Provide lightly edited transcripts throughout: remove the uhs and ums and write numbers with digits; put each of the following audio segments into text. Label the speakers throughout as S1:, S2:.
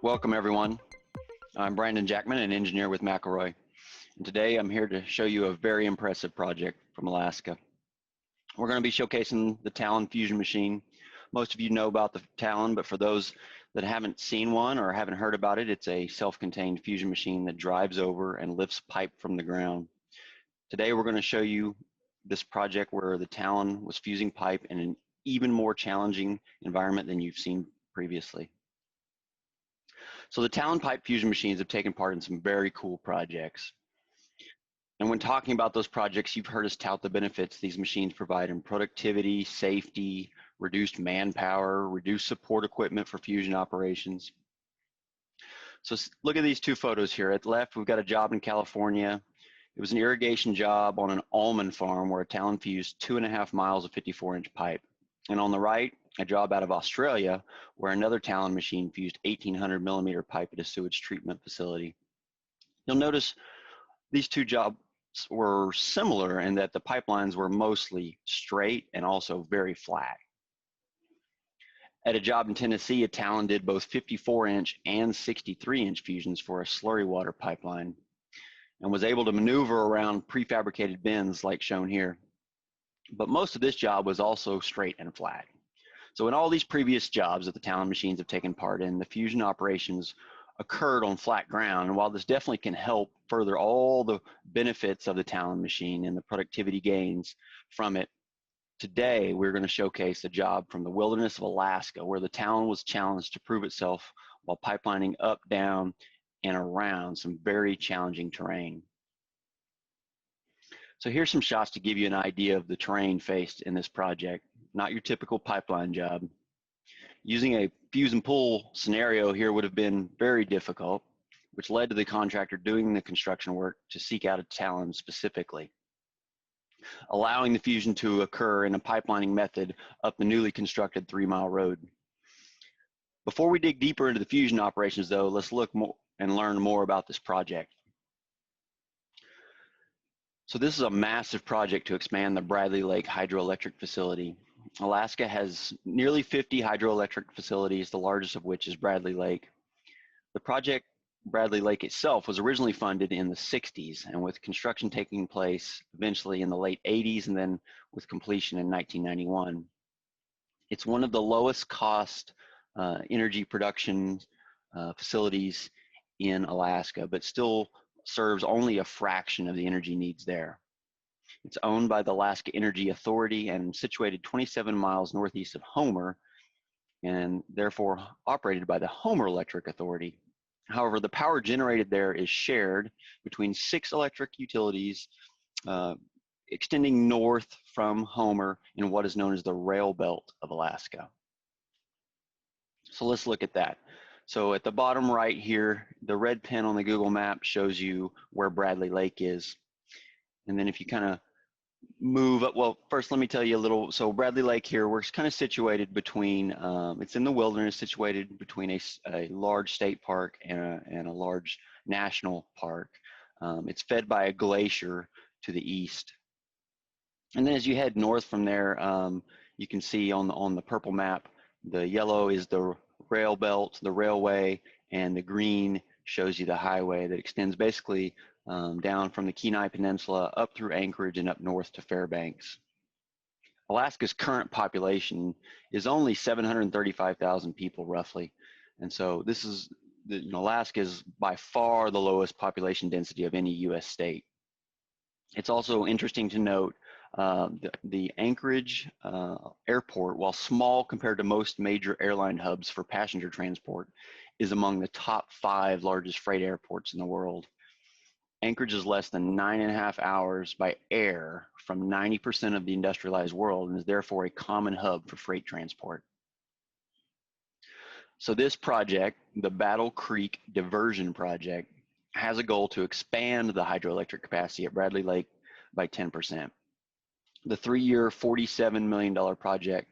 S1: Welcome everyone. I'm Brandon Jackman, an engineer with McElroy. And today I'm here to show you a very impressive project from Alaska. We're going to be showcasing the Talon fusion machine. Most of you know about the Talon, but for those that haven't seen one or haven't heard about it, it's a self-contained fusion machine that drives over and lifts pipe from the ground. Today we're going to show you this project where the Talon was fusing pipe in an even more challenging environment than you've seen previously. So the Talon pipe fusion machines have taken part in some very cool projects. And when talking about those projects, you've heard us tout the benefits these machines provide in productivity, safety, reduced manpower, reduced support equipment for fusion operations. So look at these two photos here. At the left, we've got a job in California. It was an irrigation job on an almond farm where a Talon fused 2.5 miles of 54-inch pipe. And on the right, a job out of Australia where another Talon machine fused 1,800 millimeter pipe at a sewage treatment facility. You'll notice these two jobs were similar in that the pipelines were mostly straight and also very flat. At a job in Tennessee, a Talon did both 54-inch and 63-inch fusions for a slurry water pipeline and was able to maneuver around prefabricated bins like shown here. But most of this job was also straight and flat. So in all these previous jobs that the Talon machines have taken part in, the fusion operations occurred on flat ground. And while this definitely can help further all the benefits of the Talon machine and the productivity gains from it, today we're going to showcase a job from the wilderness of Alaska where the Talon was challenged to prove itself while pipelining up, down, and around some very challenging terrain. So here's some shots to give you an idea of the terrain faced in this project. Not your typical pipeline job. Using a fuse and pull scenario here would have been very difficult, which led to the contractor doing the construction work to seek out a Talon specifically, allowing the fusion to occur in a pipelining method up the newly constructed 3-mile road. Before we dig deeper into the fusion operations though, let's look more and learn more about this project. So this is a massive project to expand the Bradley Lake hydroelectric facility. Alaska has nearly 50 hydroelectric facilities, the largest of which is Bradley Lake. The project, Bradley Lake itself, was originally funded in the 60s, and with construction taking place eventually in the late 80s and then with completion in 1991. It's one of the lowest cost energy production facilities in Alaska, but still serves only a fraction of the energy needs there. It's owned by the Alaska Energy Authority and situated 27 miles northeast of Homer, and therefore operated by the Homer Electric Authority. However, the power generated there is shared between 6 electric utilities extending north from Homer in what is known as the rail belt of Alaska. So let's look at that. So at the bottom right here, the red pin on the Google map shows you where Bradley Lake is. And then if you kind of move up, well, first let me tell you a little, so Bradley Lake here, we're kind of situated between, it's in the wilderness, situated between a large state park and a large national park. It's fed by a glacier to the east. And then as you head north from there, you can see on the purple map, the yellow is the rail belt, the railway, and the green shows you the highway that extends basically down from the Kenai Peninsula up through Anchorage and up north to Fairbanks. Alaska's current population is only 735,000 people roughly. And so this is, Alaska is by far the lowest population density of any US state. It's also interesting to note the Anchorage airport, while small compared to most major airline hubs for passenger transport, is among the top 5 largest freight airports in the world. Anchorage is less than 9.5 hours by air from 90% of the industrialized world and is therefore a common hub for freight transport. So this project, the Battle Creek Diversion Project, has a goal to expand the hydroelectric capacity at Bradley Lake by 10%. The 3-year, $47 million project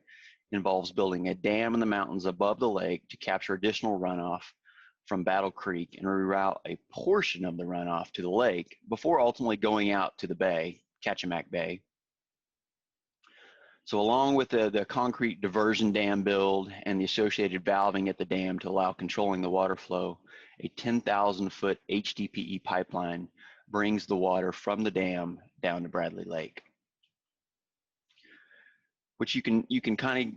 S1: involves building a dam in the mountains above the lake to capture additional runoff from Battle Creek and reroute a portion of the runoff to the lake before ultimately going out to the bay, Kachemak Bay. So along with the concrete diversion dam build and the associated valving at the dam to allow controlling the water flow, a 10,000-foot HDPE pipeline brings the water from the dam down to Bradley Lake, which you can kind of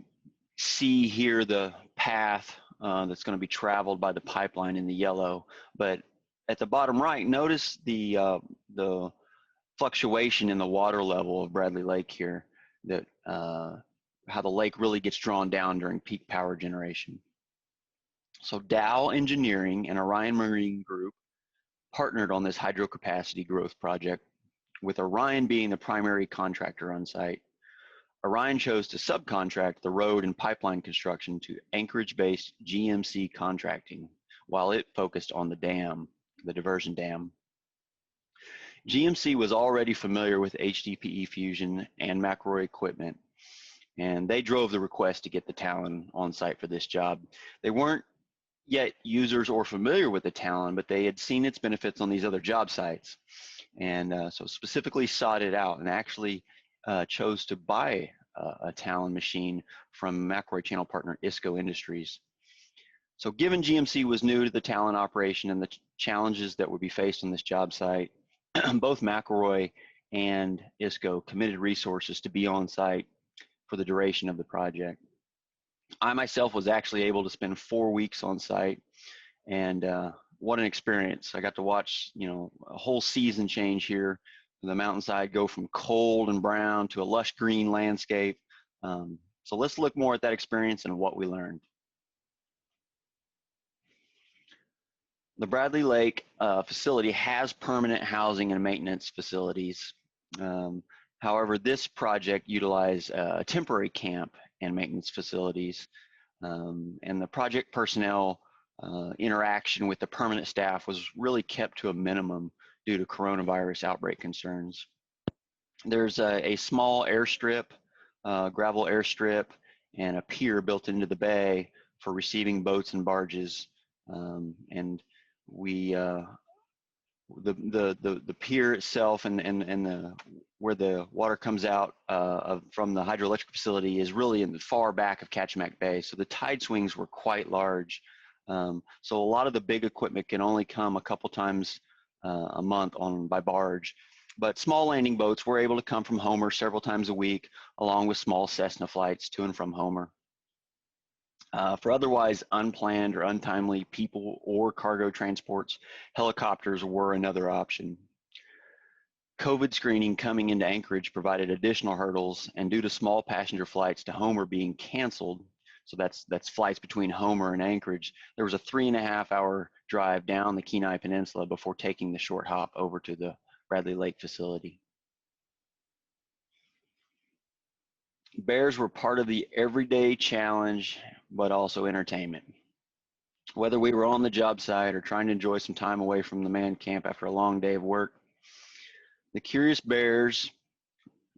S1: see here the path that's going to be traveled by the pipeline in the yellow. But at the bottom right, notice the fluctuation in the water level of Bradley Lake here, that how the lake really gets drawn down during peak power generation. So Dow Engineering and Orion Marine Group partnered on this hydrocapacity growth project, with Orion being the primary contractor on site. Orion chose to subcontract the road and pipeline construction to Anchorage-based GMC Contracting, while it focused on the dam, the diversion dam. GMC was already familiar with HDPE fusion and McElroy equipment, and they drove the request to get the Talon on site for this job. They weren't yet users or familiar with the Talon, but they had seen its benefits on these other job sites, and so specifically sought it out and actually chose to buy a Talon machine from McElroy channel partner ISCO Industries. So given GMC was new to the Talon operation and the challenges that would be faced on this job site, both McElroy and ISCO committed resources to be on site for the duration of the project. I myself was actually able to spend 4 weeks on site, and what an experience. I got to watch, a whole season change here. The mountainside go from cold and brown to a lush green landscape. So let's look more at that experience and what we learned. The Bradley Lake facility has permanent housing and maintenance facilities. However, this project utilized temporary camp and maintenance facilities, and the project personnel interaction with the permanent staff was really kept to a minimum due to coronavirus outbreak concerns. There's a small airstrip, gravel airstrip, and a pier built into the bay for receiving boats and barges, and we the pier itself and where the water comes out from the hydroelectric facility is really in the far back of Kachemak Bay, so the tide swings were quite large. So a lot of the big equipment can only come a couple times a month by barge, but small landing boats were able to come from Homer several times a week, along with small Cessna flights to and from Homer. For otherwise unplanned or untimely people or cargo transports, helicopters were another option. COVID screening coming into Anchorage provided additional hurdles, and due to small passenger flights to Homer being canceled, so that's flights between Homer and Anchorage, there was a 3.5-hour drive down the Kenai Peninsula before taking the short hop over to the Bradley Lake facility. Bears were part of the everyday challenge, but also entertainment. Whether we were on the job site or trying to enjoy some time away from the man camp after a long day of work, the curious bears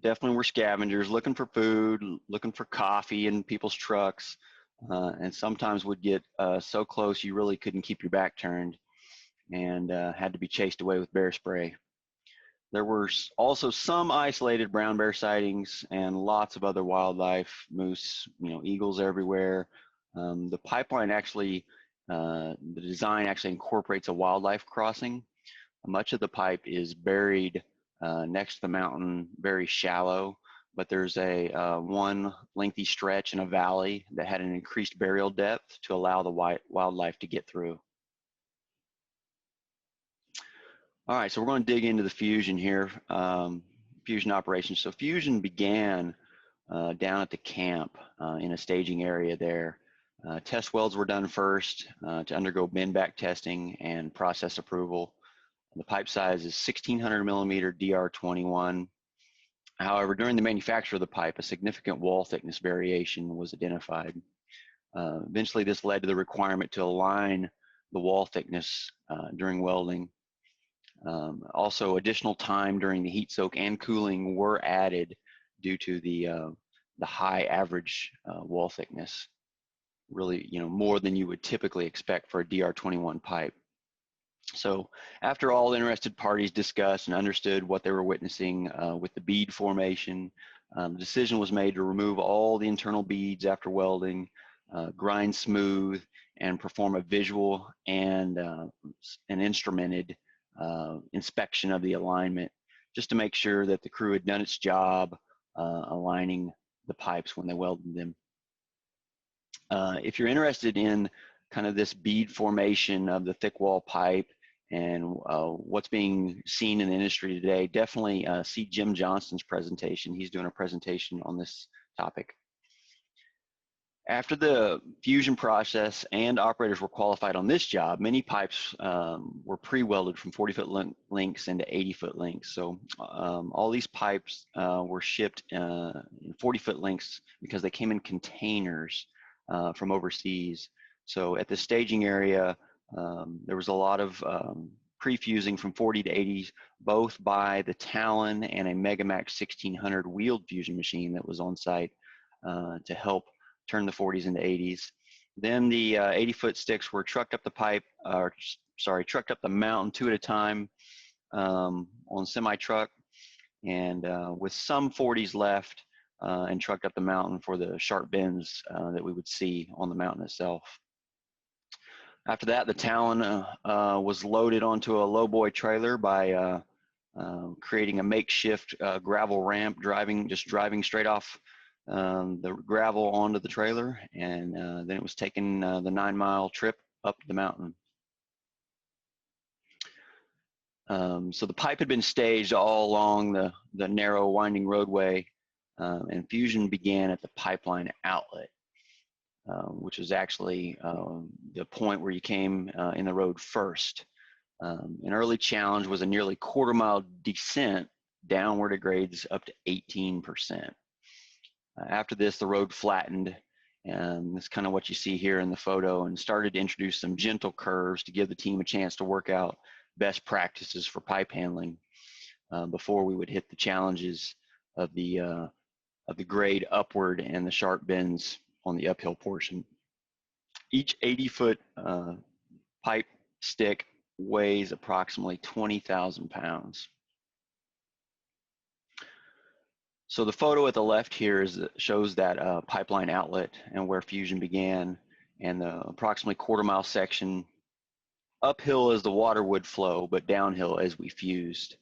S1: definitely were scavengers, looking for food, looking for coffee in people's trucks, and sometimes would get so close you really couldn't keep your back turned, and had to be chased away with bear spray. There were also some isolated brown bear sightings and lots of other wildlife, moose, eagles everywhere. The pipeline actually, the design actually incorporates a wildlife crossing. Much of the pipe is buried next to the mountain, very shallow, but there's one lengthy stretch in a valley that had an increased burial depth to allow the wildlife to get through. All right, so we're going to dig into the fusion here, fusion operations. So fusion began down at the camp in a staging area there. Test welds were done first to undergo bin-back testing and process approval. The pipe size is 1,600 millimeter DR21. However, during the manufacture of the pipe, a significant wall thickness variation was identified. Eventually, this led to the requirement to align the wall thickness during welding. Also, additional time during the heat soak and cooling were added due to the high average wall thickness. Really, more than you would typically expect for a DR21 pipe. So after all interested parties discussed and understood what they were witnessing with the bead formation, The decision was made to remove all the internal beads after welding, grind smooth, and perform a visual and an instrumented inspection of the alignment, just to make sure that the crew had done its job aligning the pipes when they welded them. If you're interested in kind of this bead formation of the thick wall pipe and what's being seen in the industry today, definitely see Jim Johnston's presentation. He's doing a presentation on this topic. After the fusion process and operators were qualified on this job, many pipes were pre-welded from 40-foot links into 80-foot links. So all these pipes were shipped in 40-foot links because they came in containers from overseas. So at the staging area, there was a lot of pre-fusing from 40 to 80s, both by the Talon and a Megamax 1600 wheeled fusion machine that was on site to help turn the 40s into 80s. Then the 80-foot sticks were trucked up the pipe, trucked up the mountain 2 at a time on semi-truck, and with some 40s left, and trucked up the mountain for the sharp bends that we would see on the mountain itself. After that, the Talon was loaded onto a lowboy trailer by creating a makeshift gravel ramp, just driving straight off the gravel onto the trailer, and then it was taking the 9-mile trip up the mountain. So the pipe had been staged all along the narrow winding roadway, and fusion began at the pipeline outlet, which was actually the point where you came in the road first. An early challenge was a nearly quarter-mile descent downward at grades up to 18%. After this, the road flattened, and that's kind of what you see here in the photo, and started to introduce some gentle curves to give the team a chance to work out best practices for pipe handling before we would hit the challenges of the grade upward and the sharp bends on the uphill portion. Each 80-foot pipe stick weighs approximately 20,000 pounds. So the photo at the left here shows that pipeline outlet and where fusion began, and the approximately quarter-mile section uphill as the water would flow, but downhill as we fused.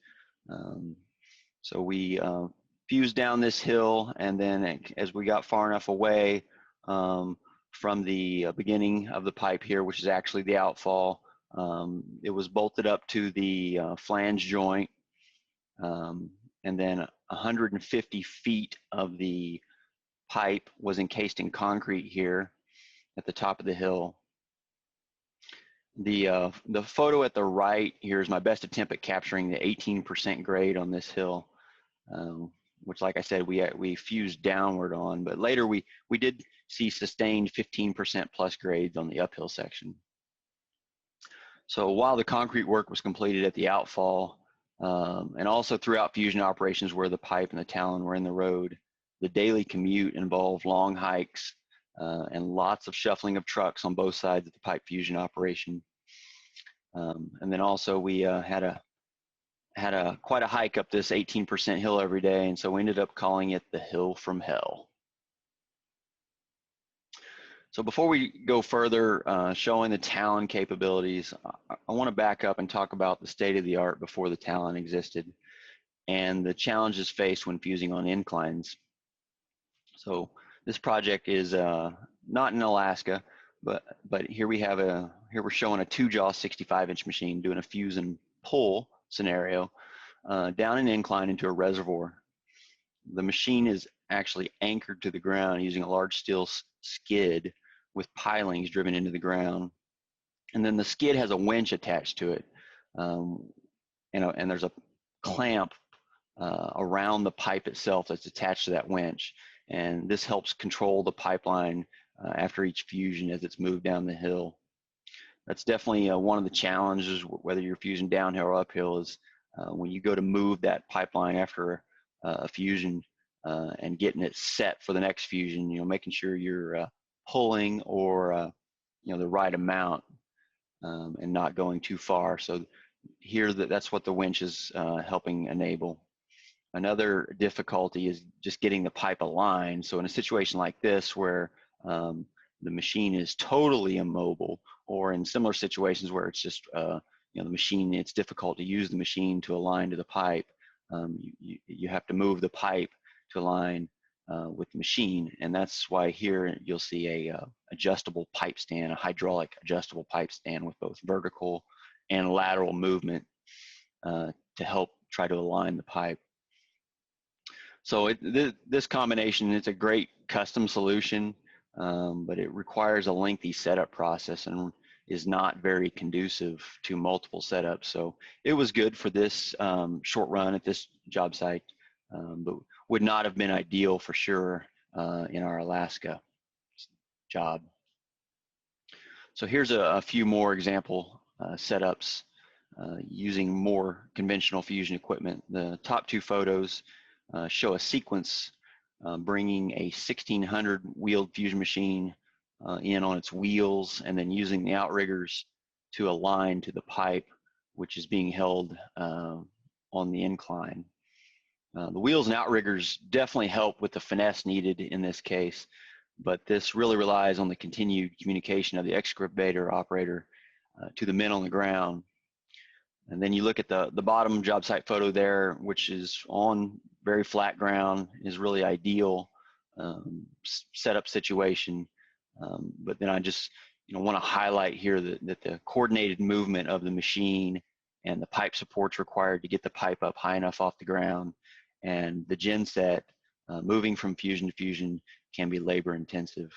S1: So we fused down this hill, and then as we got far enough away from the beginning of the pipe here, which is actually the outfall, it was bolted up to the flange joint, and then 150 feet of the pipe was encased in concrete here at the top of the hill. The photo at the right here is my best attempt at capturing the 18% grade on this hill, which, like I said, we fused downward on, but later we did see sustained 15% plus grades on the uphill section. So while the concrete work was completed at the outfall, and also throughout fusion operations where the pipe and the Talon were in the road, the daily commute involved long hikes and lots of shuffling of trucks on both sides of the pipe fusion operation. And then also we had quite a hike up this 18% hill every day, and so we ended up calling it the hill from hell. So before we go further, showing the Talon capabilities, I want to back up and talk about the state of the art before the Talon existed and the challenges faced when fusing on inclines. So this project is not in Alaska, but here we're showing a 2-jaw 65-inch machine doing a fuse and pull scenario down an incline into a reservoir. The machine is actually anchored to the ground using a large steel skid with pilings driven into the ground, and then the skid has a winch attached to it, and there's a clamp around the pipe itself that's attached to that winch, and this helps control the pipeline after each fusion as it's moved down the hill. That's definitely one of the challenges, whether you're fusing downhill or uphill, is when you go to move that pipeline after a fusion and getting it set for the next fusion, making sure you're pulling or the right amount and not going too far. So here that's what the winch is helping enable. Another difficulty is just getting the pipe aligned. So in a situation like this where the machine is totally immobile, or in similar situations where it's just the machine, it's difficult to use the machine to align to the pipe, you have to move the pipe to align with the machine, and that's why here you'll see a adjustable pipe stand, a hydraulic adjustable pipe stand with both vertical and lateral movement to help try to align the pipe. So this combination is a great custom solution, but it requires a lengthy setup process and is not very conducive to multiple setups. So it was good for this short run at this job site, but would not have been ideal for sure in our Alaska job. So here's a few more example setups using more conventional fusion equipment. The top two photos show a sequence bringing a 1600 wheeled fusion machine in on its wheels and then using the outriggers to align to the pipe, which is being held on the incline. The wheels and outriggers definitely help with the finesse needed in this case, but this really relies on the continued communication of the excavator operator to the men on the ground. And then you look at the bottom job site photo there, which is on very flat ground, is really ideal setup situation. But then I just want to highlight here that the coordinated movement of the machine and the pipe supports required to get the pipe up high enough off the ground, and the genset moving from fusion to fusion can be labor intensive.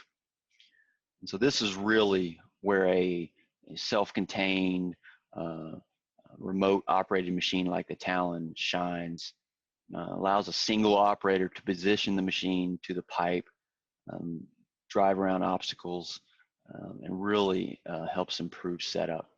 S1: And so this is really where a self-contained remote operated machine like the Talon shines. Allows a single operator to position the machine to the pipe, drive around obstacles, and really helps improve setup.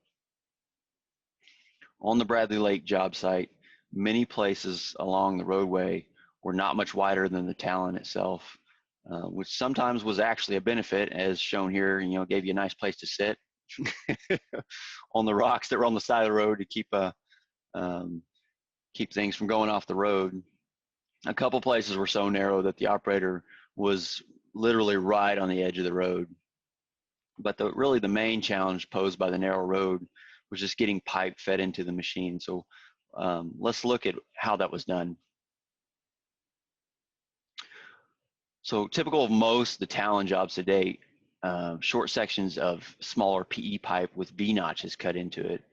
S1: On the Bradley Lake job site, many places along the roadway were not much wider than the Talon itself, which sometimes was actually a benefit, as shown here. Gave you a nice place to sit on the rocks that were on the side of the road to keep things from going off the road. A couple places were so narrow that the operator was literally right on the edge of the road. But really the main challenge posed by the narrow road was just getting pipe fed into the machine. So let's look at how that was done. So typical of most of the Talon jobs to date, short sections of smaller PE pipe with V notches cut into it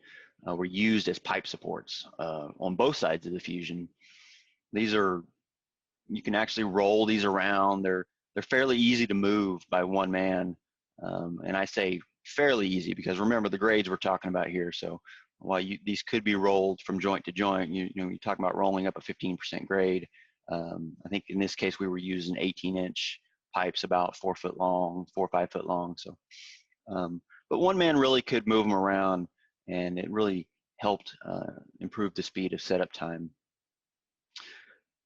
S1: were used as pipe supports on both sides of the fusion. These are, you can actually roll these around. They're fairly easy to move by one man, and I say fairly easy because remember the grades we're talking about here. So while these could be rolled from joint to joint, you're talking about rolling up a 15% grade. I think in this case we were using 18-inch pipes, about 4 foot long, 4 or 5 foot long. So, but one man really could move them around, and it really helped improve the speed of setup time.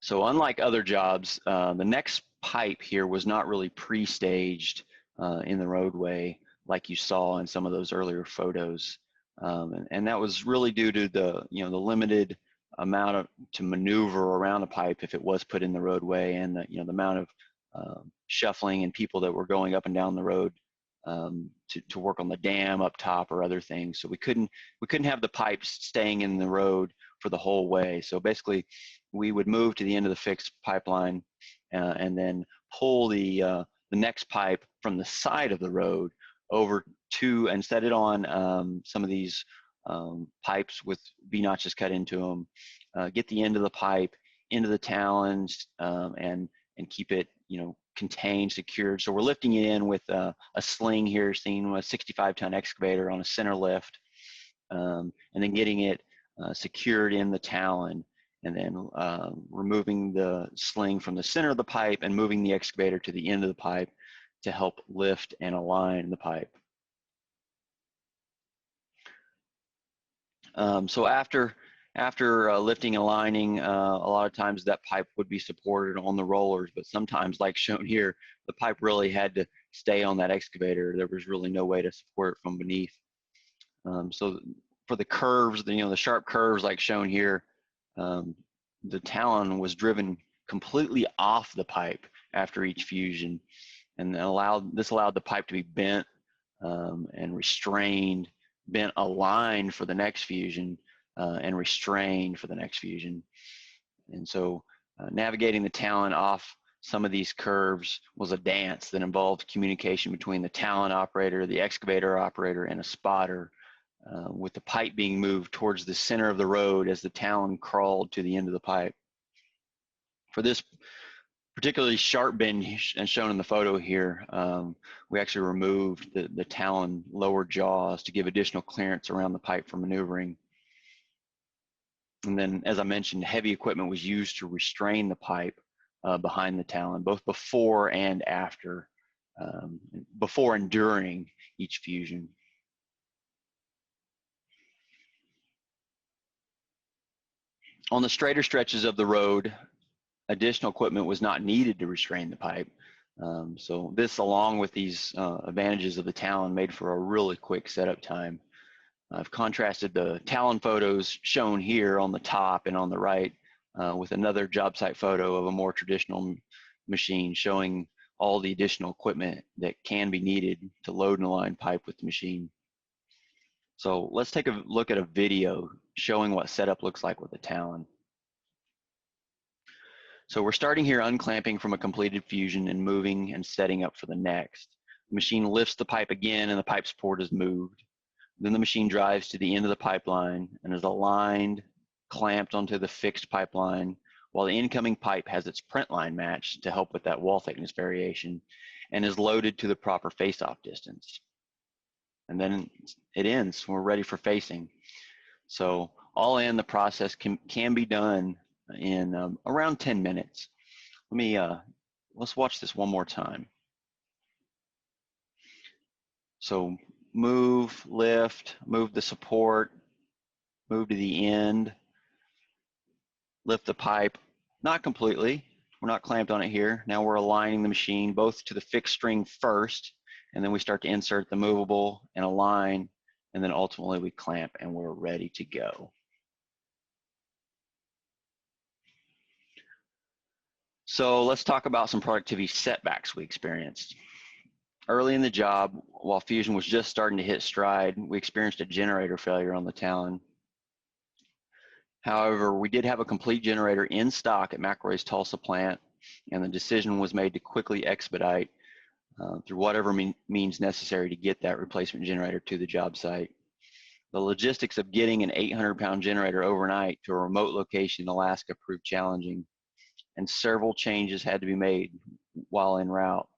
S1: So unlike other jobs, the next pipe here was not really pre-staged in the roadway like you saw in some of those earlier photos. And that was really due to the limited amount to maneuver around a pipe if it was put in the roadway, and the amount of shuffling and people that were going up and down the road to work on the dam up top or other things. So we couldn't have the pipes staying in the road for the whole way. So basically we would move to the end of the fixed pipeline and then pull the next pipe from the side of the road over to and set it on some of these pipes with V notches cut into them, get the end of the pipe into the talons and keep it contained, secured. So we're lifting it in with a sling here, seen with a 65-ton excavator on a center lift, and then getting it secured in the talon, and then removing the sling from the center of the pipe and moving the excavator to the end of the pipe to help lift and align the pipe. So after lifting and aligning, a lot of times that pipe would be supported on the rollers, but sometimes, like shown here, the pipe really had to stay on that excavator. There was really no way to support it from beneath. So for the curves, the sharp curves like shown here, the Talon was driven completely off the pipe after each fusion, and this allowed the pipe to be bent and restrained, bent aligned for the next fusion, and restrained for the next fusion. And so navigating the Talon off some of these curves was a dance that involved communication between the Talon operator, the excavator operator, and a spotter, with the pipe being moved towards the center of the road as the Talon crawled to the end of the pipe. For this particularly sharp bend, and shown in the photo here, we actually removed the Talon lower jaws to give additional clearance around the pipe for maneuvering. And then, as I mentioned, heavy equipment was used to restrain the pipe behind the Talon, both before and after, before and during each fusion. On the straighter stretches of the road, additional equipment was not needed to restrain the pipe. So this, along with these advantages of the Talon, made for a really quick setup time. I've contrasted the Talon photos shown here on the top and on the right with another job site photo of a more traditional machine, showing all the additional equipment that can be needed to load and align pipe with the machine. So let's take a look at a video showing what setup looks like with the Talon. So we're starting here unclamping from a completed fusion and moving and setting up for the next. The machine lifts the pipe again and the pipe support is moved. Then the machine drives to the end of the pipeline and is aligned, clamped onto the fixed pipeline, while the incoming pipe has its print line matched to help with that wall thickness variation, and is loaded to the proper face-off distance. And then it ends. We're ready for facing. So all in, the process can be done in around 10 minutes. Let's watch this one more time. So move, lift, move the support, move to the end, lift the pipe, not completely. We're not clamped on it here. Now we're aligning the machine both to the fixed string first, and then we start to insert the movable and align, and then ultimately we clamp and we're ready to go. So let's talk about some productivity setbacks we experienced. Early in the job, while fusion was just starting to hit stride, we experienced a generator failure on the Talon. However, we did have a complete generator in stock at McElroy's Tulsa plant, and the decision was made to quickly expedite through whatever means necessary to get that replacement generator to the job site. The logistics of getting an 800-pound generator overnight to a remote location in Alaska proved challenging, and several changes had to be made while en route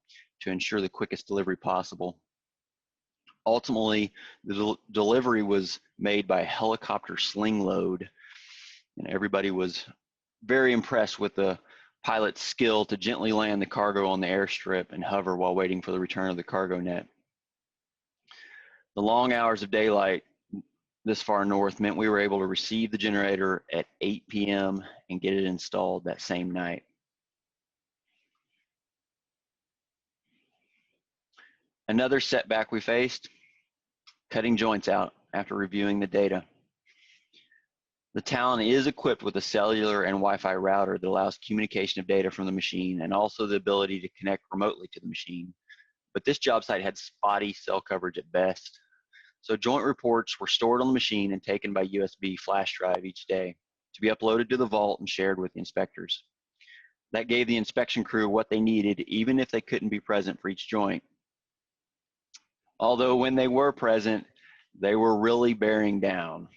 S1: to ensure the quickest delivery possible. Ultimately, the delivery was made by helicopter sling load, and everybody was very impressed with the pilot's skill to gently land the cargo on the airstrip and hover while waiting for the return of the cargo net. The long hours of daylight this far north meant we were able to receive the generator at 8 p.m. and get it installed that same night. Another setback we faced, cutting joints out after reviewing the data. The Talon is equipped with a cellular and Wi-Fi router that allows communication of data from the machine and also the ability to connect remotely to the machine. But this job site had spotty cell coverage at best. So joint reports were stored on the machine and taken by USB flash drive each day to be uploaded to the vault and shared with the inspectors. That gave the inspection crew what they needed, even if they couldn't be present for each joint. Although when they were present, they were really bearing down,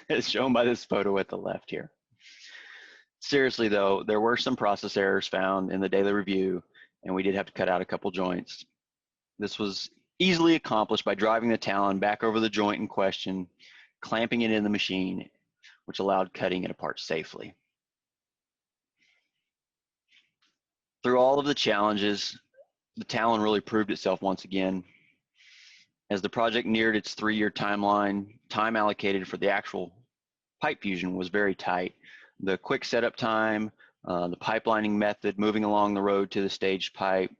S1: as shown by this photo at the left here. Seriously though, there were some process errors found in the daily review, and we did have to cut out a couple joints. This was easily accomplished by driving the Talon back over the joint in question, clamping it in the machine, which allowed cutting it apart safely. Through all of the challenges, the Talon really proved itself once again. As the project neared its 3-year timeline, time allocated for the actual pipe fusion was very tight. The quick setup time, the pipelining method, moving along the road to the staged pipe,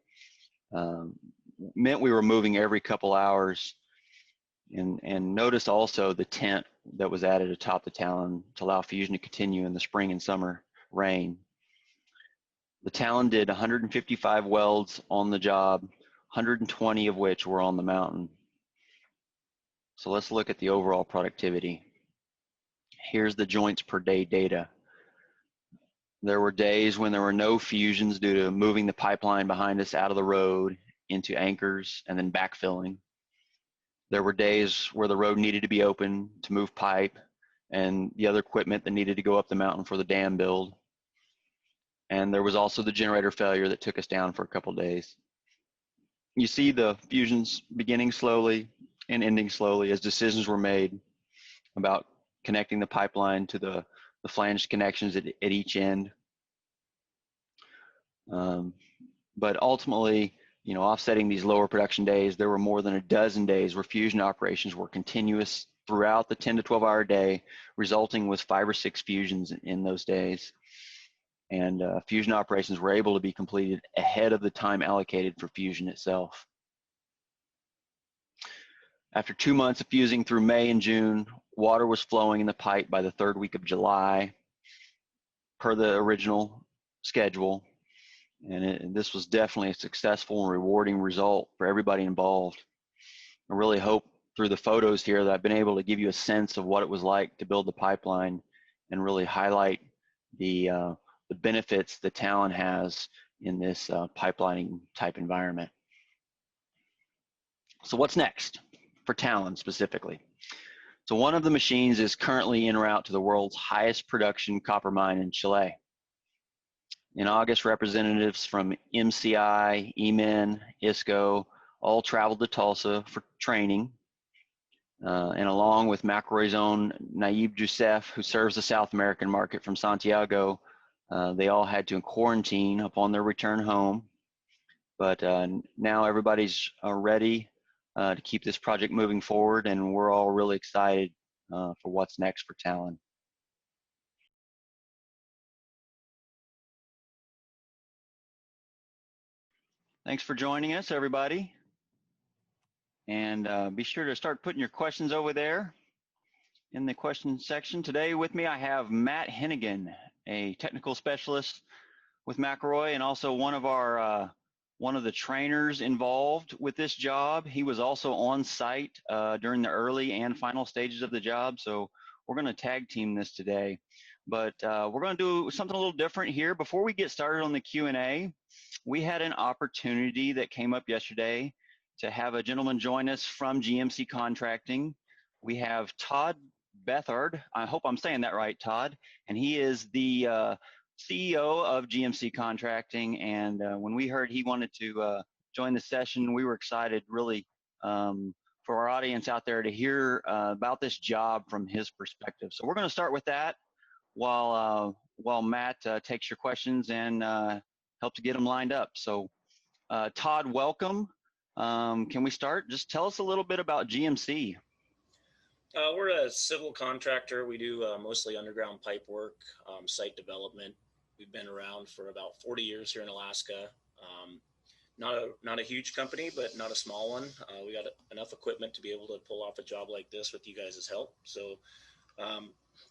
S1: meant we were moving every couple hours. And notice also the tent that was added atop the Talon to allow fusion to continue in the spring and summer rain. The Talon did 155 welds on the job, 120 of which were on the mountain. So let's look at the overall productivity. Here's the joints per day data. There were days when there were no fusions due to moving the pipeline behind us out of the road into anchors and then backfilling. There were days where the road needed to be open to move pipe and the other equipment that needed to go up the mountain for the dam build. And there was also the generator failure that took us down for a couple of days. You see the fusions beginning slowly and ending slowly as decisions were made about connecting the pipeline to the flanged connections at each end. But ultimately, offsetting these lower production days, there were more than a dozen days where fusion operations were continuous throughout the 10 to 12 hour day, resulting with 5 or 6 fusions in those days. And fusion operations were able to be completed ahead of the time allocated for fusion itself. After 2 months of fusing through May and June, water was flowing in the pipe by the 3rd week of July, per the original schedule. And this was definitely a successful and rewarding result for everybody involved. I really hope through the photos here that I've been able to give you a sense of what it was like to build the pipeline and really highlight the benefits the Talon has in this pipelining type environment. So what's next for Talon specifically? So one of the machines is currently en route to the world's highest production copper mine in Chile. In August, representatives from MCI, EMIN, ISCO all traveled to Tulsa for training. And along with McElroy's own Naib Youssef, who serves the South American market from Santiago, they all had to quarantine upon their return home. But now everybody's ready to keep this project moving forward, and we're all really excited for what's next for Talon. Thanks for joining us, everybody. And be sure to start putting your questions over there in the question section. Today with me, I have Matt Hennigan, a technical specialist with McElroy, and also one of the trainers involved with this job. He was also on site during the early and final stages of the job. So we're going to tag team this today. But we're going to do something a little different here. Before we get started on the Q&A, we had an opportunity that came up yesterday to have a gentleman join us from GMC Contracting. We have Todd Bethard. I hope I'm saying that right, Todd. And he is the CEO of GMC Contracting. And when we heard he wanted to join the session, we were excited really for our audience out there to hear about this job from his perspective. So we're going to start with that while Matt takes your questions and helps get them lined up. So Todd, welcome. Can we start? Just tell us a little bit about GMC.
S2: We're a civil contractor. We do mostly underground pipe work, site development. We've been around for about 40 years here in Alaska. Not a huge company, but not a small one. We got enough equipment to be able to pull off a job like this with you guys' help. So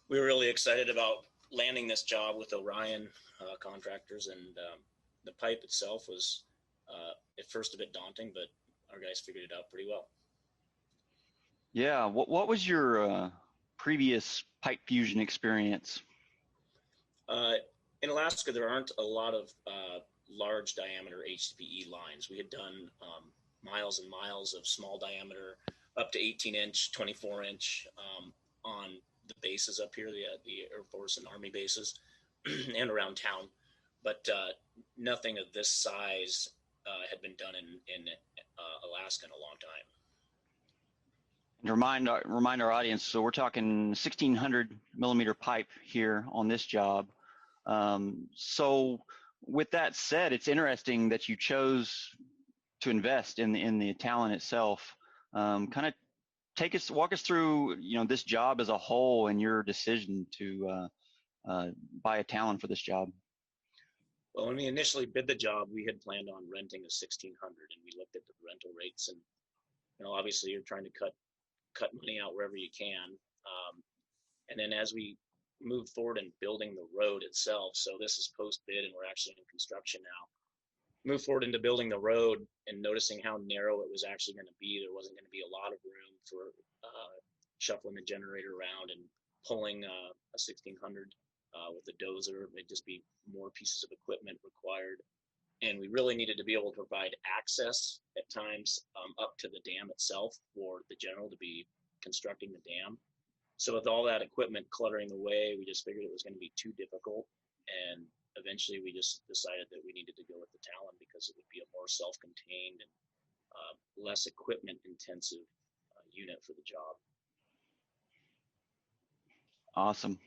S2: we were really excited about landing this job with Orion Contractors, and the pipe itself was at first a bit daunting, but our guys figured it out pretty well.
S1: Yeah, what was your previous pipe fusion experience?
S2: In Alaska, there aren't a lot of large diameter HDPE lines. We had done miles and miles of small diameter, up to 18-inch, 24-inch on the bases up here, the Air Force and Army bases, and around town. But nothing of this size had been done in Alaska in a long time.
S1: And remind our audience, so we're talking 1,600 millimeter pipe here on this job. So with that said, it's interesting that you chose to invest in the Talon itself. Kind of walk us through, this job as a whole and your decision to buy a Talon for this job.
S2: Well, when we initially bid the job, we had planned on renting a 1,600, and we looked at the rental rates, and obviously you're trying to cut money out wherever you can. And then as we moved forward in building the road itself, so this is post-bid and we're actually in construction now, move forward into building the road and noticing how narrow it was actually going to be. There wasn't going to be a lot of room for shuffling the generator around and pulling a 1600 with a dozer. It'd just be more pieces of equipment required. And we really needed to be able to provide access at times up to the dam itself for the general to be constructing the dam. So with all that equipment cluttering the way, we just figured it was going to be too difficult. And eventually we just decided that we needed to go with the Talon because it would be a more self-contained and less equipment intensive unit for the job.
S1: Awesome.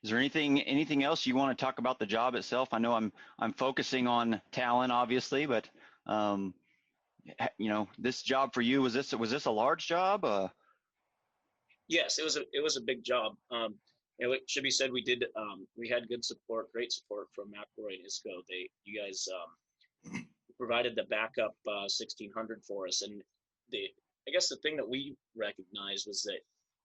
S1: Is there anything else you want to talk about the job itself? I know I'm focusing on Talon, obviously, but this job for you, was this a large job?
S2: Yes, it was a big job. It should be said we had good support, great support from McElroy and ISCO. You guys provided the backup 1600 for us, and I guess the thing that we recognized was that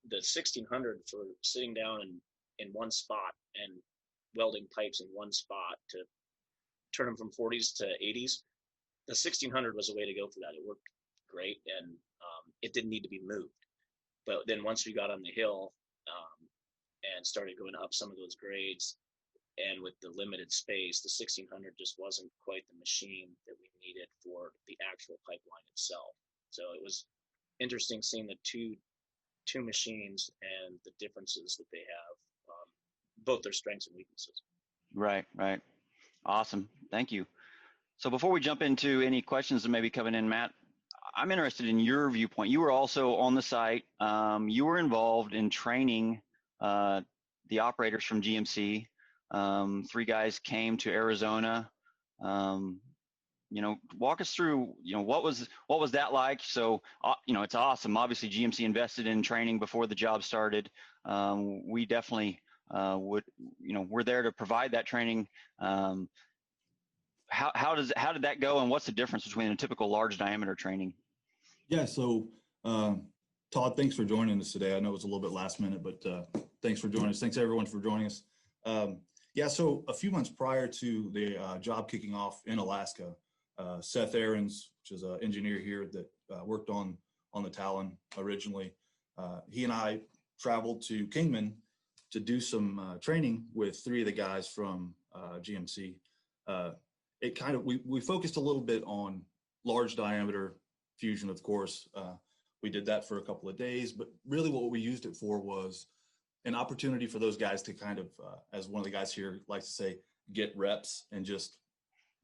S2: the 1600 for sitting down in one spot and welding pipes in one spot to turn them from 40s to 80s, the 1600 was a way to go for that. It worked great, and it didn't need to be moved. But then once we got on the hill and started going up some of those grades, and with the limited space, the 1600 just wasn't quite the machine that we needed for the actual pipeline itself. So it was interesting seeing the two machines and the differences that they have, both their strengths and weaknesses.
S1: Right. Awesome. Thank you. So before we jump into any questions that may be coming in, Matt, I'm interested in your viewpoint. You were also on the site. You were involved in training the operators from GMC. 3 guys came to Arizona. Walk us through, what was that like? So, it's awesome. Obviously, GMC invested in training before the job started. We definitely we're there to provide that training. How did that go, and what's the difference between a typical large diameter training?
S3: Yeah, so Todd, thanks for joining us today. I know it was a little bit last minute, but thanks for joining us. Thanks everyone for joining us. So a few months prior to the job kicking off in Alaska, Seth Ahrens, which is an engineer here that worked on the Talon originally, he and I traveled to Kingman to do some training with 3 of the guys from GMC. We focused a little bit on large diameter fusion, of course. We did that for a couple of days, but really what we used it for was an opportunity for those guys to kind of, as one of the guys here likes to say, get reps and just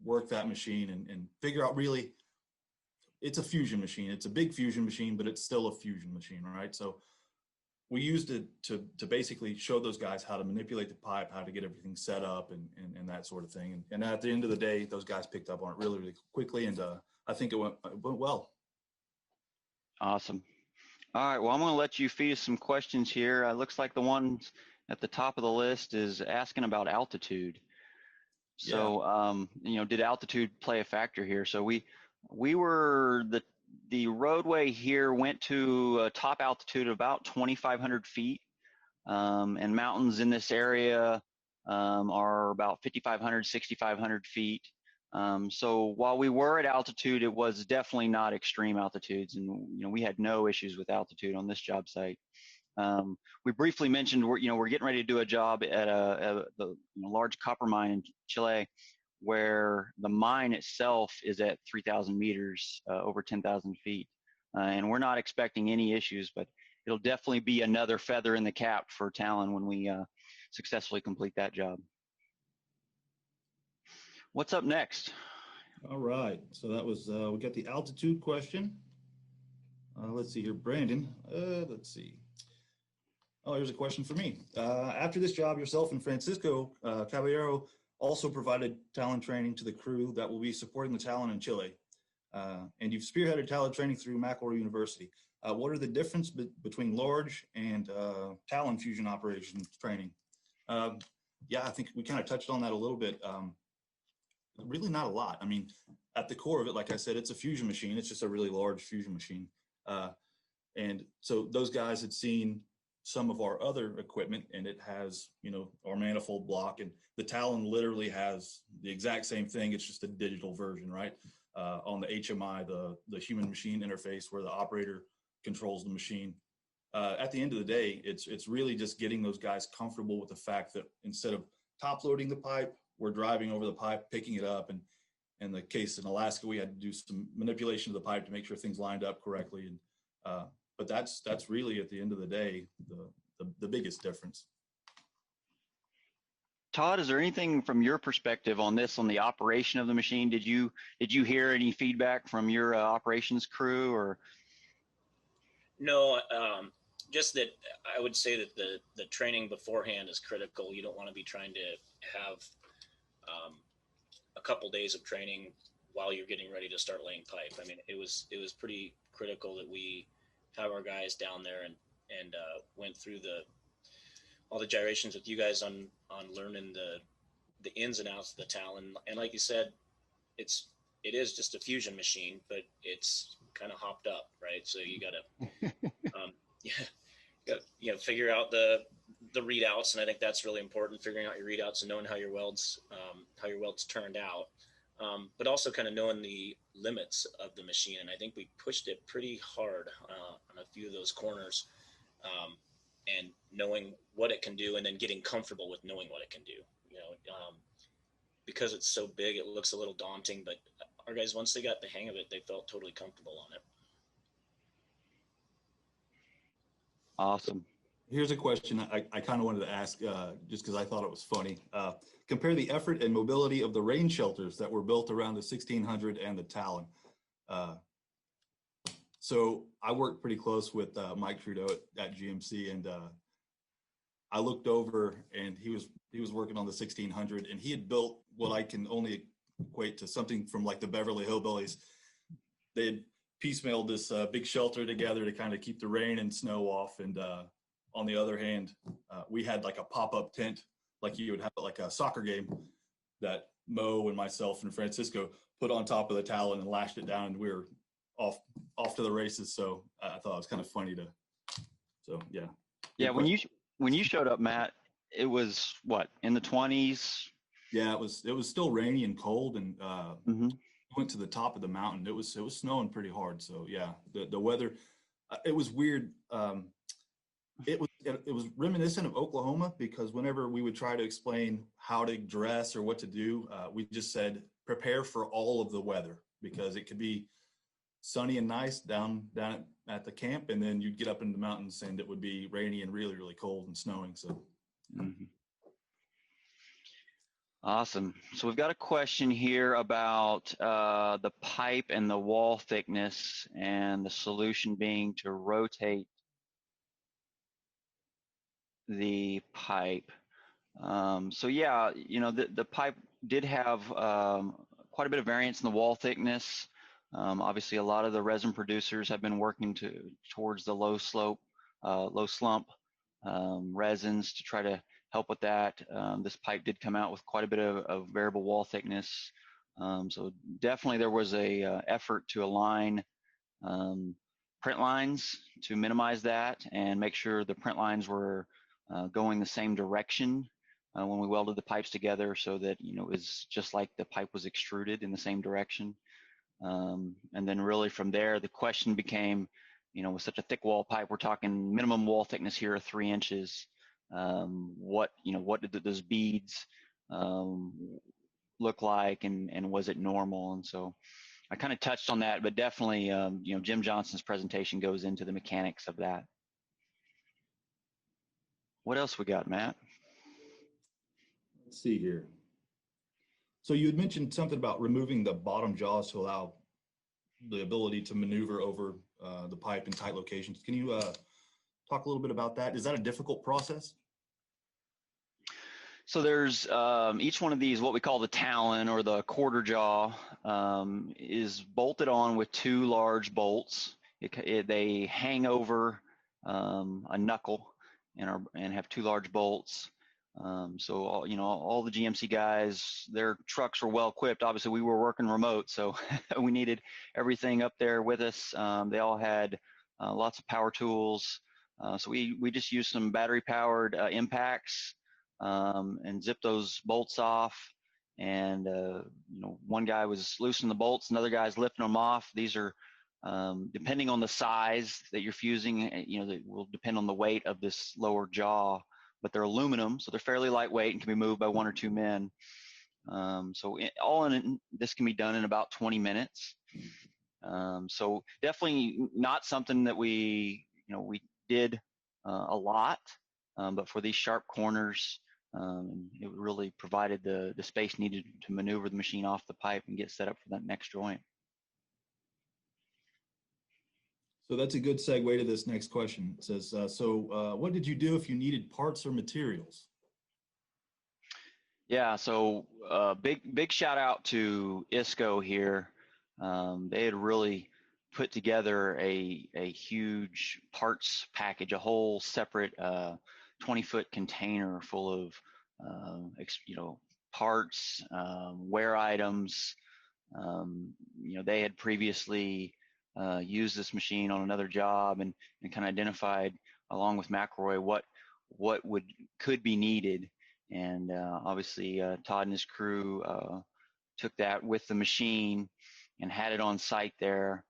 S3: work that machine and figure out, really, it's a fusion machine. It's a big fusion machine, but it's still a fusion machine, right? So we used it to basically show those guys how to manipulate the pipe, how to get everything set up and that sort of thing. And at the end of the day, those guys picked up on it really, really quickly. And I think it went well.
S1: Awesome. All right. Well, I'm going to let you feed us some questions here. Looks like the one at the top of the list is asking about altitude. So, did altitude play a factor here? So we were the roadway here went to a top altitude of about 2,500 feet, and mountains in this area are about 5,500, 6,500 feet. So while we were at altitude, it was definitely not extreme altitudes, and we had no issues with altitude on this job site. We briefly mentioned we're getting ready to do a job at the large copper mine in Chile, where the mine itself is at 3,000 meters, over 10,000 feet, and we're not expecting any issues, but it'll definitely be another feather in the cap for Talon when we successfully complete that job. What's up next?
S3: All right, so that was, we got the altitude question. Let's see here, Brandon, let's see. Oh, here's a question for me. After this job, yourself and Francisco Caballero also provided Talon training to the crew that will be supporting the Talon in Chile. And you've spearheaded Talon training through McElroy University. What are the difference between large and Talon fusion operations training? Yeah, I think we kind of touched on that a little bit. Really not a lot. I mean, at the core of it, like I said, it's a fusion machine. It's just a really large fusion machine. And so those guys had seen some of our other equipment, and it has, you know, our manifold block, and the Talon literally has the exact same thing. It's just a digital version, right? On the HMI, the human machine interface where the operator controls the machine. At the end of the day, it's really just getting those guys comfortable with the fact that instead of top loading the pipe, we're driving over the pipe, picking it up. And in the case in Alaska, we had to do some manipulation of the pipe to make sure things lined up correctly. And but that's really, at the end of the day, the biggest difference.
S1: Todd, is there anything from your perspective on this, on the operation of the machine? Did you hear any feedback from your operations crew, or?
S2: No, just that I would say that the training beforehand is critical. You don't want to be trying to have a couple days of training while you're getting ready to start laying pipe. I mean, it was pretty critical that we have our guys down there and went through all the gyrations with you guys on learning the ins and outs of the Talon. And like you said, it is just a fusion machine, but it's kind of hopped up, right? So you gotta figure out the readouts, and I think that's really important, figuring out your readouts and knowing how your welds turned out, but also kind of knowing the limits of the machine. And I think we pushed it pretty hard on a few of those corners, and knowing what it can do, and then getting comfortable with knowing what it can do. You know, because it's so big, it looks a little daunting, but our guys, once they got the hang of it, they felt totally comfortable on it.
S1: Awesome.
S3: Here's a question I kind of wanted to ask, just because I thought it was funny. Compare the effort and mobility of the rain shelters that were built around the 1600 and the Talon. So I worked pretty close with Mike Trudeau at GMC, and I looked over, and he was working on the 1600, and he had built what I can only equate to something from like the Beverly Hillbillies. They had piecemealed this big shelter together to kind of keep the rain and snow off, and on the other hand, we had like a pop-up tent, like you would have at like a soccer game, that Mo and myself and Francisco put on top of the Talon and lashed it down, and we were off to the races. So I thought it was kind of funny yeah.
S1: Yeah, when you showed up, Matt, it was what, in the 20s?
S3: Yeah, it was still rainy and cold, and went to the top of the mountain. It was snowing pretty hard. So yeah, the weather, it was weird. It was reminiscent of Oklahoma, because whenever we would try to explain how to dress or what to do, we just said prepare for all of the weather, because it could be sunny and nice down at the camp, and then you'd get up in the mountains and it would be rainy and really, really cold and snowing. So
S1: Awesome. So we've got a question here about the pipe and the wall thickness, and the solution being to rotate the pipe. So yeah, you know, the pipe did have quite a bit of variance in the wall thickness. Obviously, a lot of the resin producers have been working towards the low slump resins to try to help with that. This pipe did come out with quite a bit of variable wall thickness. So definitely there was a effort to align print lines to minimize that and make sure the print lines were going the same direction when we welded the pipes together, so that, you know, it was just like the pipe was extruded in the same direction. And then really from there, the question became, you know, with such a thick wall pipe, we're talking minimum wall thickness here of 3 inches. What did those beads look like, and was it normal? And so I kind of touched on that, but definitely, you know, Jim Johnson's presentation goes into the mechanics of that. What else we got, Matt?
S3: Let's see here. So you had mentioned something about removing the bottom jaws to allow the ability to maneuver over the pipe in tight locations. Can you talk a little bit about that? Is that a difficult process?
S1: So there's each one of these, what we call the Talon or the quarter jaw, is bolted on with 2 large bolts. They hang over a knuckle and have 2 large bolts. So all the GMC guys, their trucks were well equipped. Obviously, we were working remote, so we needed everything up there with us. They all had lots of power tools, So we just used some battery powered impacts and zipped those bolts off. And one guy was loosening the bolts, another guy's lifting them off. These are depending on the size that you're fusing, that will depend on the weight of this lower jaw. But they're aluminum, so they're fairly lightweight and can be moved by 1 or 2 men. So all in, this can be done in about 20 minutes. So definitely not something that we did a lot, but for these sharp corners, it really provided the space needed to maneuver the machine off the pipe and get set up for that next joint.
S3: So that's a good segue to this next question. It says, what did you do if you needed parts or materials?
S1: Yeah, so big shout out to ISCO here. They had really put together a huge parts package, a whole separate 20-foot container full of parts, wear items. They had previously used this machine on another job and kind of identified, along with McElroy, what could be needed. And obviously Todd and his crew took that with the machine and had it on site there.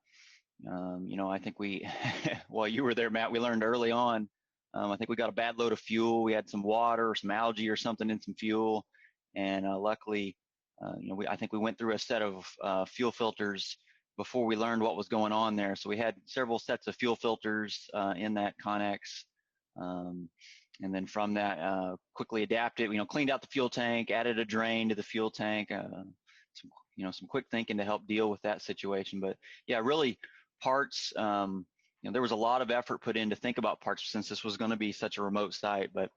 S1: I think we, while you were there, Matt, we learned early on, I think we got a bad load of fuel. We had some water or some algae or something in some fuel. And luckily, I think we went through a set of fuel filters before we learned what was going on there. So we had several sets of fuel filters in that Connex. And then from that, quickly adapted, cleaned out the fuel tank, added a drain to the fuel tank, some quick thinking to help deal with that situation. But yeah, really parts, there was a lot of effort put in to think about parts since this was going to be such a remote site. But,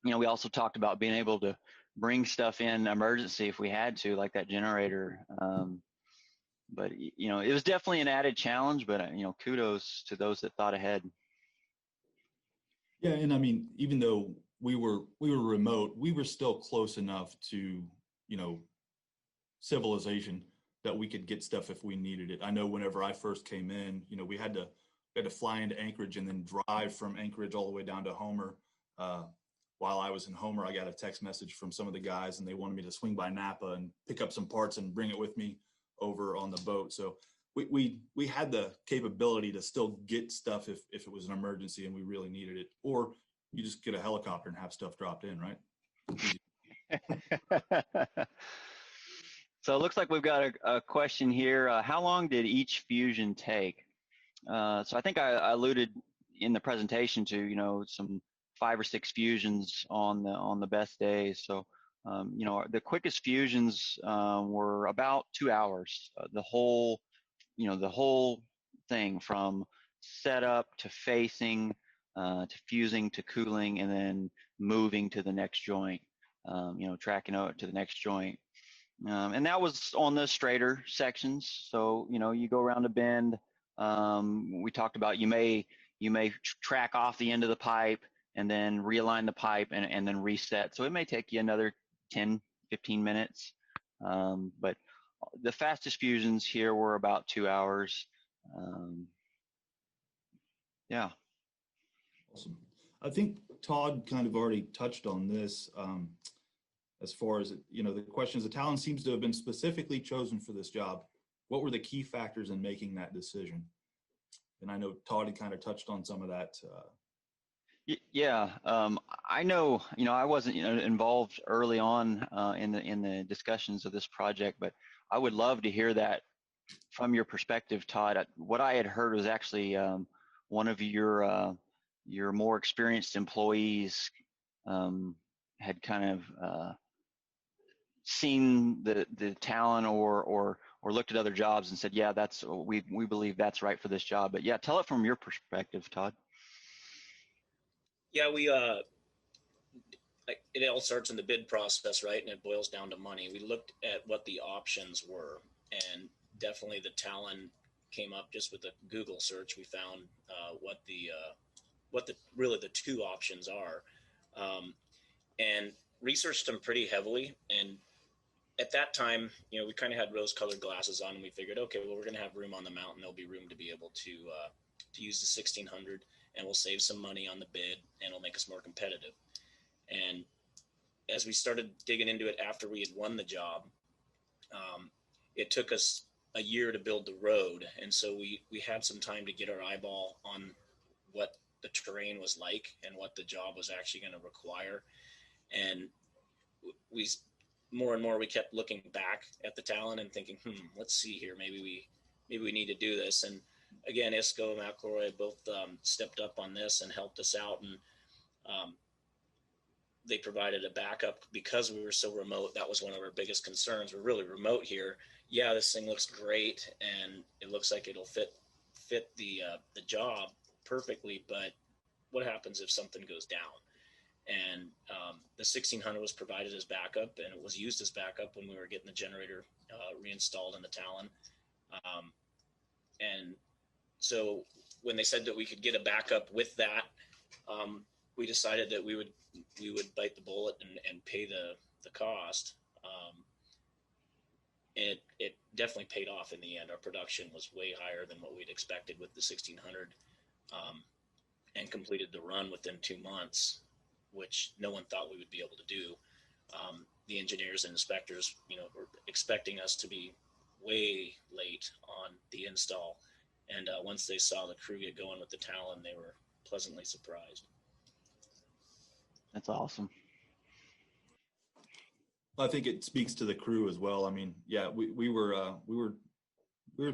S1: we also talked about being able to bring stuff in emergency if we had to, like that generator. But, it was definitely an added challenge, but, kudos to those that thought ahead.
S3: Yeah, and I mean, even though we were remote, we were still close enough to, civilization that we could get stuff if we needed it. I know whenever I first came in, we had to fly into Anchorage and then drive from Anchorage all the way down to Homer. While I was in Homer, I got a text message from some of the guys, and they wanted me to swing by Napa and pick up some parts and bring it with me over on the boat. So we had the capability to still get stuff if it was an emergency and we really needed it. Or you just get a helicopter and have stuff dropped in, right?
S1: So it looks like we've got a question here. How long did each fusion take? So I think I alluded in the presentation to, some 5 or 6 fusions on the best days. So, the quickest fusions were about 2 hours. The whole thing from setup to facing, to fusing to cooling, and then moving to the next joint, tracking out to the next joint. And that was on the straighter sections. So, you go around a bend. We talked about you may track off the end of the pipe and then realign the pipe and then reset. So it may take you another 10, 15 minutes. But the fastest fusions here were about 2 hours. Yeah.
S3: Awesome. I think Todd kind of already touched on this. As far as, the question is, the Talon seems to have been specifically chosen for this job. What were the key factors in making that decision? And I know Todd had kind of touched on some of that.
S1: Yeah, I know, I wasn't involved early on in the discussions of this project, but I would love to hear that from your perspective, Todd. What I had heard was actually one of your more experienced employees had kind of seen the Talon or looked at other jobs and said, yeah, we believe that's right for this job. But yeah, tell it from your perspective, Todd.
S2: Yeah, it all starts in the bid process, right? And it boils down to money. We looked at what the options were, and definitely the Talon came up just with a Google search. We found what the 2 options are, and researched them pretty heavily. And at that time, we kind of had rose-colored glasses on, and we figured, okay, well, we're going to have room on the mountain. There'll be room to be able to use the 1600. and we'll save some money on the bid, and it'll make us more competitive. And as we started digging into it after we had won the job, it took us a year to build the road. And so we had some time to get our eyeball on what the terrain was like and what the job was actually going to require. And we more and more we kept looking back at the Talon and thinking, let's see here, maybe we need to do this. And again, ISCO and McElroy both stepped up on this and helped us out, and they provided a backup because we were so remote. That was one of our biggest concerns. We're really remote here. Yeah, this thing looks great and it looks like it'll fit the job perfectly, but what happens if something goes down? And the 1600 was provided as backup, and it was used as backup when we were getting the generator reinstalled in the Talon. And so when they said that we could get a backup with that, we decided that we would bite the bullet and pay the cost. And it definitely paid off in the end. Our production was way higher than what we'd expected with the 1600, and completed the run within 2 months, which no one thought we would be able to do. The engineers and inspectors, were expecting us to be way late on the install. And once they saw the crew get going with the Talon, they were pleasantly surprised.
S1: That's awesome.
S3: I think it speaks to the crew as well. I mean, yeah, we were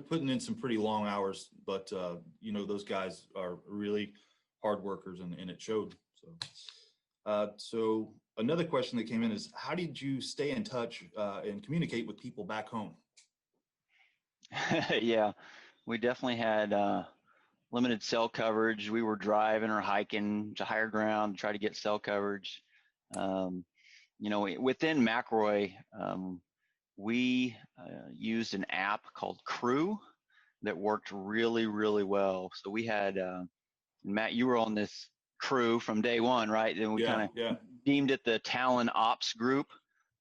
S3: putting in some pretty long hours, but those guys are really hard workers, and it showed. So another question that came in is, how did you stay in touch and communicate with people back home?
S1: Yeah, we definitely had limited cell coverage. We were driving or hiking to higher ground to try to get cell coverage. Within McElroy, we used an app called Crew that worked really, really well. So we had, Matt, you were on this crew from day one, right? And we kind of deemed it the Talon Ops group.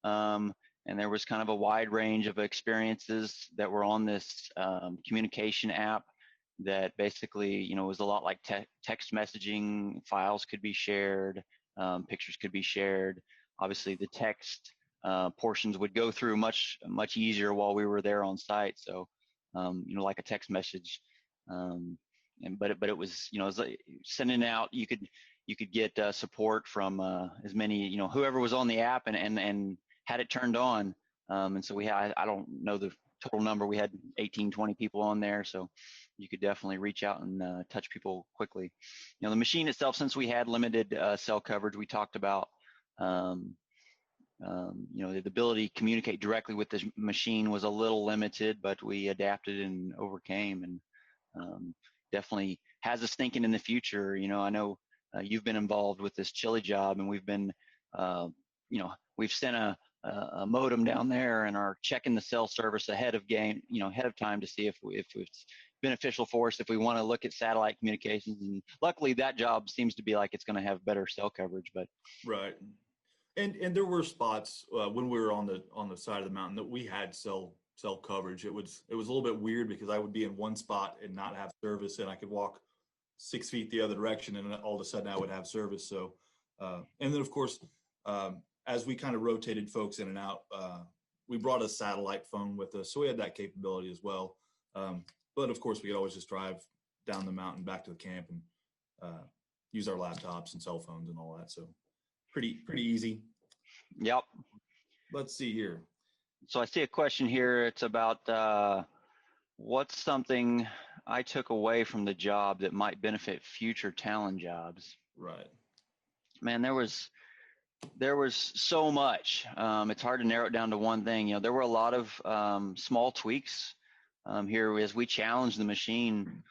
S1: And there was kind of a wide range of experiences that were on this communication app that basically, was a lot like text messaging. Files could be shared, pictures could be shared. Obviously, the text portions would go through much easier while we were there on site. So, like a text message. But it was, it was like sending out. You could get support from as many, whoever was on the app and had it turned on. And so we had, I don't know the total number. We had 18, 20 people on there. So you could definitely reach out and touch people quickly. The machine itself, since we had limited cell coverage, we talked about, the ability to communicate directly with the machine was a little limited, but we adapted and overcame, and definitely has us thinking in the future. I know you've been involved with this Chile job, and we've been, we've sent a modem down there and are checking the cell service ahead of time to see if it's beneficial for us if we want to look at satellite communications. And luckily, that job seems to be like it's going to have better cell coverage. But
S3: right, and there were spots when we were on the side of the mountain that we had cell coverage. It was a little bit weird because I would be in one spot and not have service, and I could walk 6 feet the other direction, and all of a sudden I would have service. So, and then of course, as we kind of rotated folks in and out, we brought a satellite phone with us, so we had that capability as well. But of course, we could always just drive down the mountain back to the camp and use our laptops and cell phones and all that. So pretty easy.
S1: Yep.
S3: Let's see here.
S1: So I see a question here. It's about what's something I took away from the job that might benefit future Talon jobs.
S3: Right.
S1: Man, there was so much. It's hard to narrow it down to one thing. There were a lot of small tweaks here as we challenged the machine,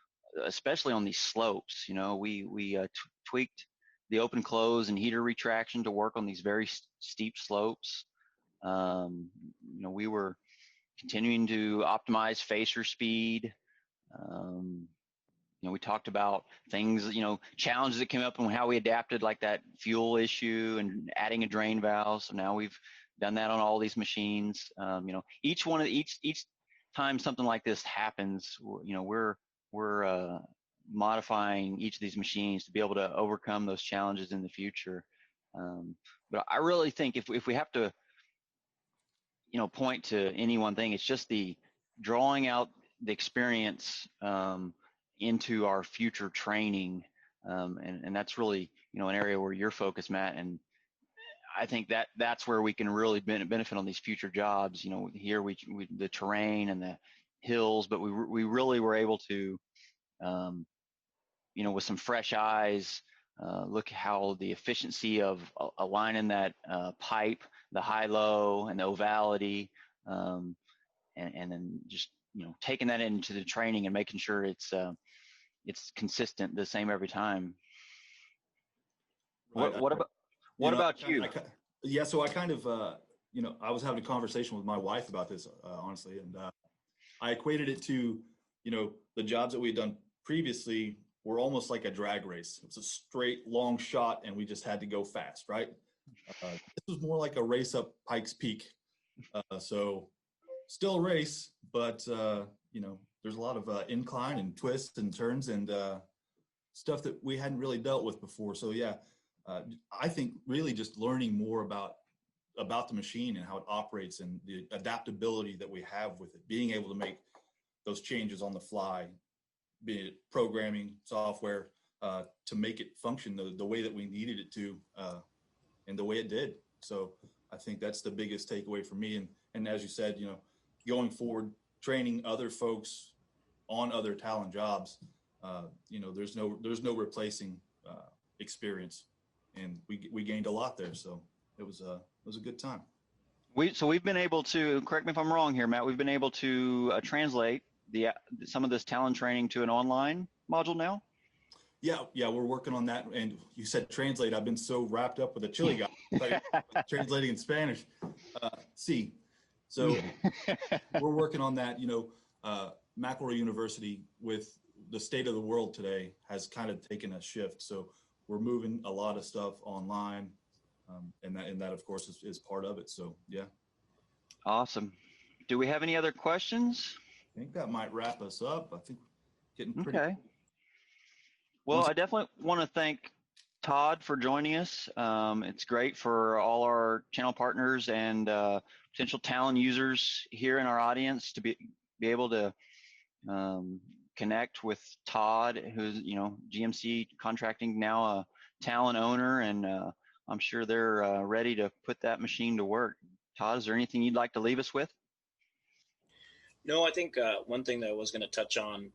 S1: especially on these slopes. We tweaked the open close and heater retraction to work on these very steep slopes. We were continuing to optimize facer speed. We talked about things, challenges that came up and how we adapted, like that fuel issue and adding a drain valve. So now we've done that on all these machines. Each time something like this happens, we're modifying each of these machines to be able to overcome those challenges in the future. But I really think if we have to, point to any one thing, it's just the drawing out the experience into our future training. And that's really, an area where you're focused, Matt. And I think that's where we can really benefit on these future jobs. Here we the terrain and the hills, but we really were able to, with some fresh eyes, look how the efficiency of aligning that pipe, the high-low and the ovality, and then just taking that into the training and making sure it's consistent, the same every time.
S3: Right.
S1: What about you?
S3: Yeah, so I kind of, I was having a conversation with my wife about this, honestly, and I equated it to, the jobs that we had done previously were almost like a drag race. It was a straight, long shot, and we just had to go fast, right? This was more like a race up Pikes Peak. So still a race, but, there's a lot of incline and twists and turns and stuff that we hadn't really dealt with before. So, yeah, I think really just learning more about the machine and how it operates and the adaptability that we have with it, being able to make those changes on the fly, be it programming, software, to make it function the way that we needed it to, and the way it did. So I think that's the biggest takeaway for me. And as you said, going forward, training other folks on other Talon jobs, there's no replacing experience, and we gained a lot there. So it was a good time.
S1: We've been able to, correct me if I'm wrong here, Matt, we've been able to translate some of this Talon training to an online module now?
S3: Yeah, we're working on that. And you said translate. I've been so wrapped up with the Chile guy, translating in Spanish. See, so we're working on that. McElroy University, with the state of the world today, has kind of taken a shift. So we're moving a lot of stuff online, and that of course is part of it. So yeah. Awesome.
S1: Do we have any other questions?
S3: I think that might wrap us up. I think getting pretty.
S1: Okay. Well, I definitely want to thank Todd for joining us. It's great for all our channel partners and potential Talon users here in our audience to be able to connect with Todd, who's GMC Contracting, now a Talon owner, and I'm sure they're ready to put that machine to work. Todd, is there anything you'd like to leave us with?
S2: No, I think one thing that I was going to touch on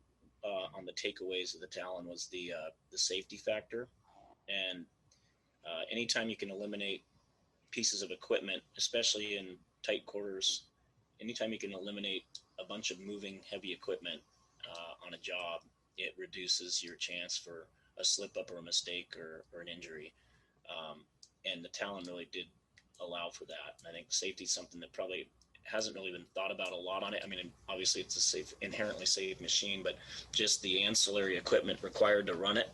S2: the takeaways of the Talon was the safety factor. And anytime you can eliminate pieces of equipment, especially in tight quarters, anytime you can eliminate a bunch of moving heavy equipment on a job, it reduces your chance for a slip up or a mistake or an injury. And the Talon really did allow for that. And I think safety is something that probably hasn't really been thought about a lot on it. I mean, obviously it's a inherently safe machine, but just the ancillary equipment required to run it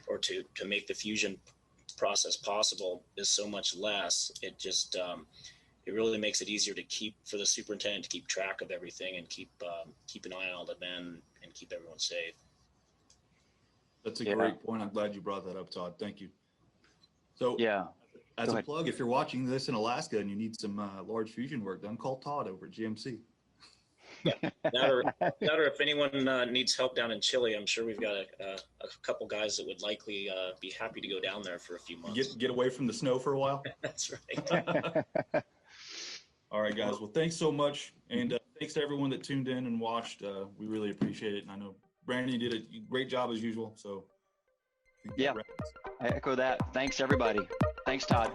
S2: or to make the fusion process possible is so much less. It just, it really makes it easier for the superintendent to keep track of everything and keep an eye on all the men and keep everyone safe.
S3: That's a great point. I'm glad you brought that up, Todd. Thank you. So yeah. As a plug, if you're watching this in Alaska and you need some large fusion work done, call Todd over at GMC.
S2: Yeah, that or if anyone needs help down in Chile, I'm sure we've got a couple guys that would likely be happy to go down there for a few months.
S3: Get away from the snow for a while.
S2: That's right.
S3: All right, guys. Well, thanks so much, and thanks to everyone that tuned in and watched. We really appreciate it, and I know Brandon, you did a great job as usual. So
S1: yeah, I echo that. Thanks everybody. Thanks, Todd.